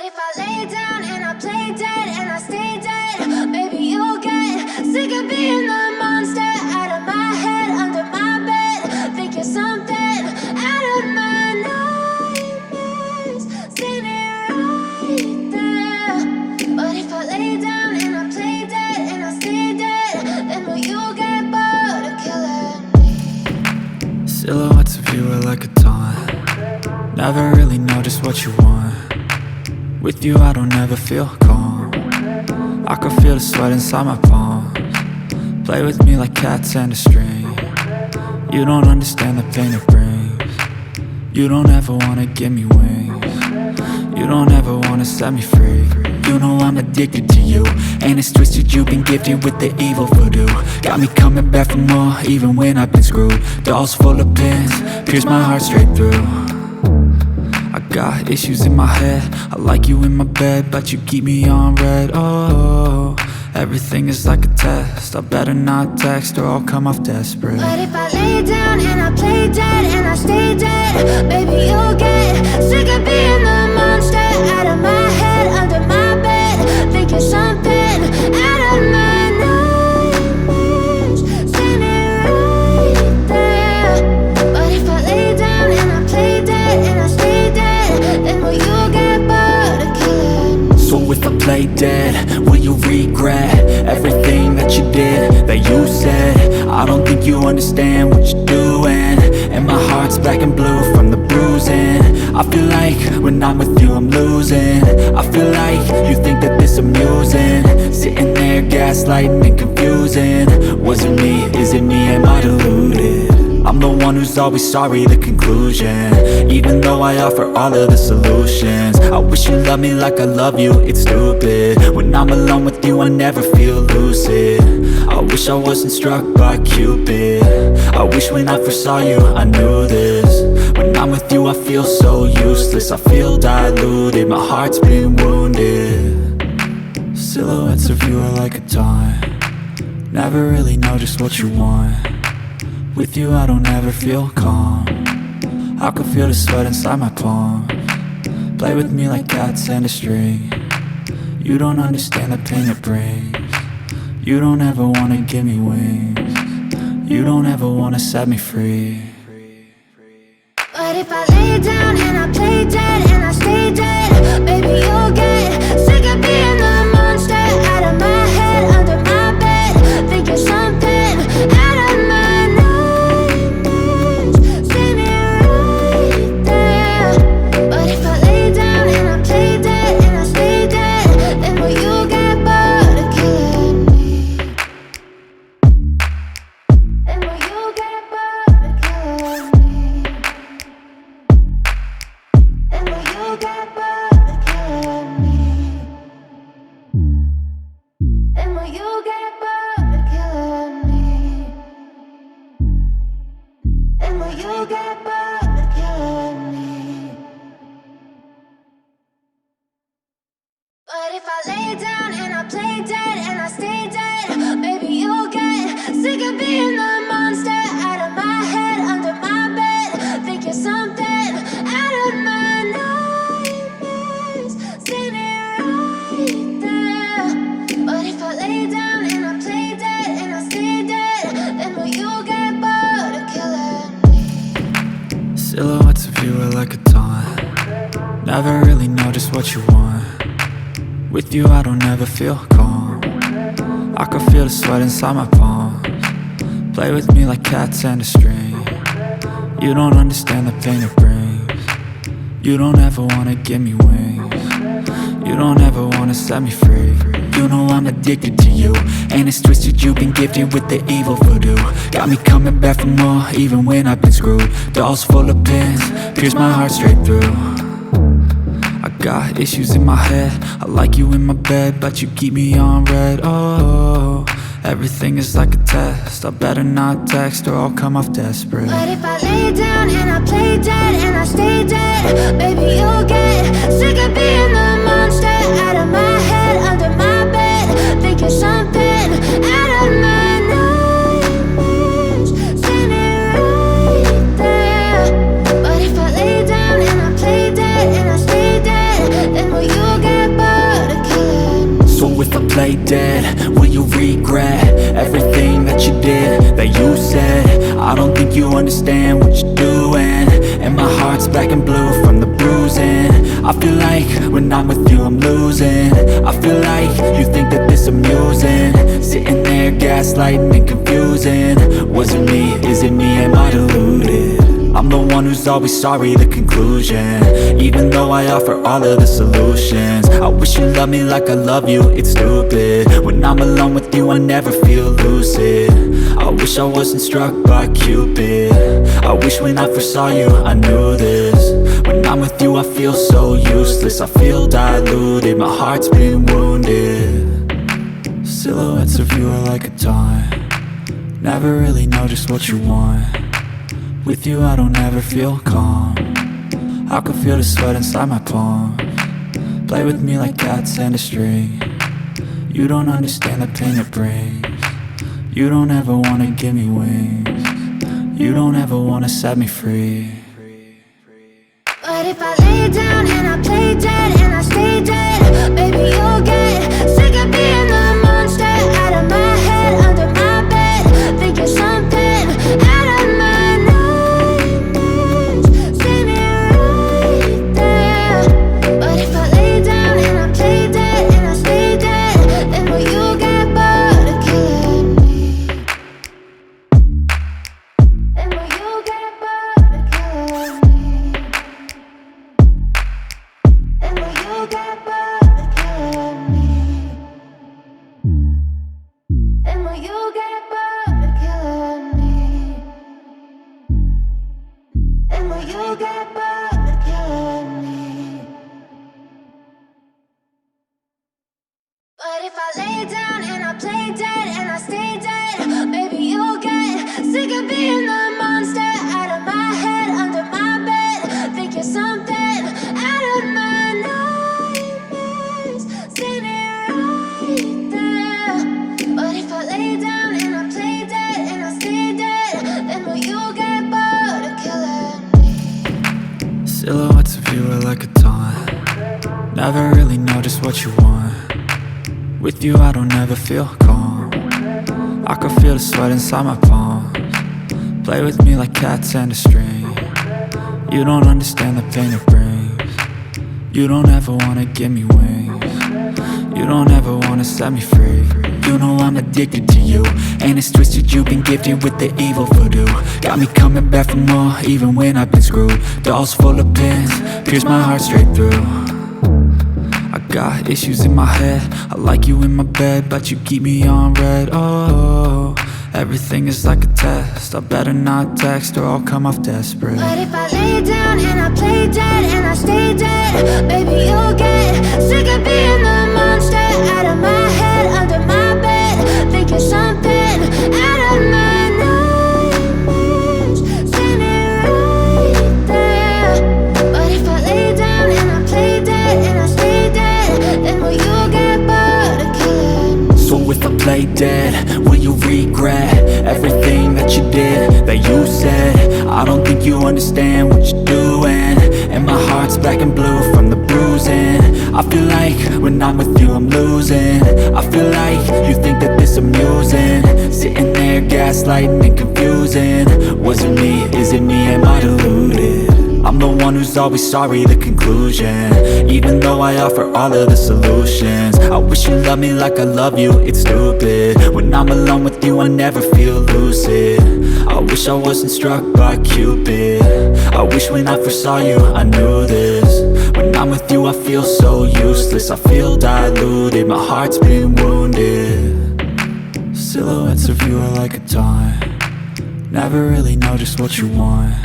But if I lay down and I play dead and I stay dead, maybe you'll get sick of being the monster out of my head, under my bed. Think you're something out of my nightmares, standing right there. But if I lay down and I play dead and I stay dead, then will you get bored of killing me? Silhouettes of you are like a taunt. Never really know just what you want. With you I don't ever feel calm. I can feel the sweat inside my palms. Play with me like cats and a string. You don't understand the pain it brings. You don't ever wanna give me wings. You don't ever wanna set me free. You know I'm addicted to you, and it's twisted, you've been gifted with the evil voodoo. Got me coming back for more, even when I've been screwed. Dolls full of pins, pierce my heart straight through. I got issues in my head, I like you in my bed, but you keep me on red. Oh, everything is like a test, I better not text or I'll come off desperate. But if I lay down and I play dead and I stay dead, maybe you'll get sick of being the monster out of my head, under my bed. Think you're something out of my nightmares, standing right there. But if I lay down and I play dead and I stay dead, then will you get bored of killing me? So if I play dead, will you regret everything that you did, that you said? I don't think you understand what you're doing, and my heart's black and blue from the bruising. I feel like when I'm with you I'm losing. I feel like you think that this amusing, sitting there gaslighting and confusing. Was it me? Is it me? Am I deluded? I'm the one who's always sorry, the conclusion, even though I offer all of the solutions. I wish you loved me like I love you, it's stupid. When I'm alone with you I never feel lucid. I wish I wasn't struck by Cupid. I wish when I first saw you I knew this. When I'm with you I feel so useless, I feel diluted, my heart's been wounded. Silhouettes of you are like a taunt. Never really know just what you want. With you I don't ever feel calm. I can feel the sweat inside my palms. Play with me like cats and a string. You don't understand the pain it brings. You don't ever wanna give me wings. You don't ever wanna set me free. But if I lay down and I play dead and I stay dead, maybe you'll get sick of being the monster out of my head, under my bed. Think you're something out of my nightmares, standing right there. But if I lay down and I play dead and I stay dead, then will you get bored of killing me? Then will you get bored of killing me? And will you get bored of killing me? And will you get bored of killing me? And will you get bored of killing me? But if I lay down and I play dead and I stay dead, maybe you'll get sick of being the monster out of my head, under my bed. Think you're something out of my nightmares, standing right there. But if I lay down and I play dead and I stay dead, then will you get bored of killing me? Silhouettes of you are like a taunt. Never really know just what you want. With you I don't ever feel calm. I can feel the sweat inside my palms. Play with me like cats and a string. You don't understand the pain it brings. You don't ever wanna give me wings. You don't ever wanna set me free. You know I'm addicted to you, and it's twisted, you've been gifted with the evil voodoo. Got me coming back for more, even when I've been screwed. Dolls full of pins, pierce my heart straight through. I got issues in my head, I like you in my bed, but you keep me on red. Oh, everything is like a test, I better not text or I'll come off desperate. But if I lay down and I play dead and I stay dead, maybe you'll get sick of being the monster out of my head, under my bed. Think you're something out of my nightmares, standing right there. But if I lay down and I play dead and I stay dead, then will you play dead, will you regret everything that you did, that you said? I don't think you understand what you're doing, and my heart's black and blue from the bruising. I feel like when I'm with you I'm losing. I feel like you think that this amusing, sitting there gaslighting and confusing. Was it me? Is it me? Am I deluded? I'm the one who's always sorry, the conclusion, even though I offer all of the solutions. I wish you loved me like I love you, it's stupid. When I'm alone with you I never feel lucid. I wish I wasn't struck by Cupid. I wish when I first saw you I knew this. When I'm with you I feel so useless, I feel diluted, my heart's been wounded. Silhouettes of you are like a taunt, never really know just what you want. With you I don't ever feel calm, I can feel the sweat inside my palms. Play with me like cats and a string. You don't understand the pain it brings. You don't ever wanna give me wings. You don't ever wanna set me free. But if I lay down and I play dead and I stay dead, baby you'll get sick of being the monster out of my head, under my bed. Think you're something out of my nightmares. See me right there. But if I lay down and I play dead and I stay dead, then will you get bored of killing me? Then will you get bored of killing me? And will you get bored of killing me? And will you get bored of killing me? And will you get bored of killing me? But if I lay down and I play dead and I stay dead, baby you'll get sick of being the monster out of my head, under my bed. Think you're something out of my nightmares. See me right there. But if I lay down and I play dead and I stay dead, then will you get bored of killing me? Silhouettes of you are like a taunt, never really know just what you want. With you I don't ever feel calm, I can feel the sweat inside my palms. Play with me like cats and a string. You don't understand the pain it brings. You don't ever wanna give me wings. You don't ever wanna set me free. You know I'm addicted to you, and it's twisted, you've been gifted with the evil voodoo. Got me coming back for more, even when I've been screwed. Dolls full of pins, pierce my heart straight through. I got issues in my head, I like you in my bed, but you keep me on red. Oh, everything is like a test, I better not text or I'll come off desperate. But if I lay down and I play dead and I stay dead, baby you'll get sick of being the monster out of my head, under my bed. Think you're something out of my nightmares. See me right there. But if I lay down and I play dead and I stay dead, then will you get bored of killing me? So if I play dead, will you regret everything that you did, that you said? I don't think you understand what you're doing, and my heart's black and blue from the bruising. I feel like when I'm with you I'm losing. I feel like you think that this amusing, sitting there gaslighting and confusing. Was it me? Is it me? Am I deluded? I'm the one who's always sorry, the conclusion, even though I offer all of the solutions. I wish you loved me like I love you, it's stupid. When I'm alone with you I never feel lucid. I wish I wasn't struck by Cupid. I wish when I first saw you I knew this. When I'm with you I feel so useless, I feel diluted, my heart's been wounded. Silhouettes of you are like a taunt, never really know just what you want.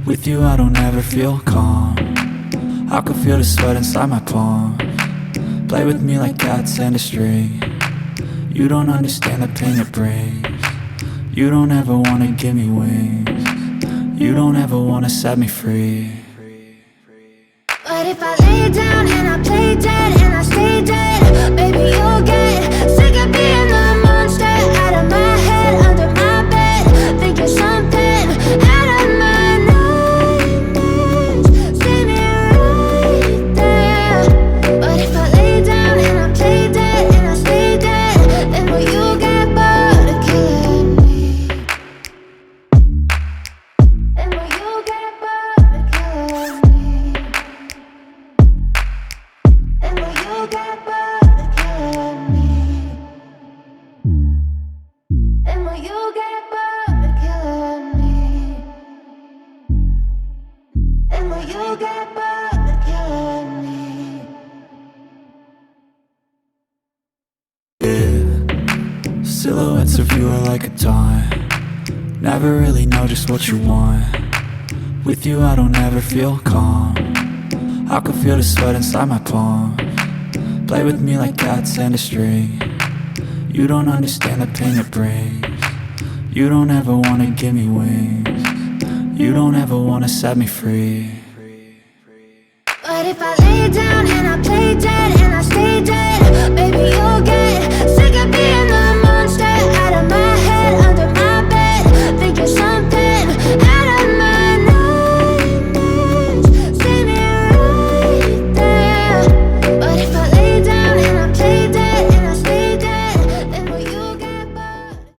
With you I don't ever feel calm, I can feel the sweat inside my palms. Play with me like cats and a string. You don't understand the pain it brings. You don't ever wanna give me wings. You don't ever wanna set me free. But if I lay down and I play dead and I stay dead, baby you'll get sick of being the monster out of my head, under my bed. Think you're something out of my nightmares. See me right there. But if I lay down and I play dead and I get bored of killing me? And will you get bored of killing me? And will you get bored of killing me? Silhouettes of you are like a taunt. Never really know just what you want. With you I don't ever feel calm. I can feel the sweat inside my palm. Play with me like cats and a string. You don't understand the pain it brings. You don't ever wanna give me wings. You don't ever wanna set me free. But if I lay down and I play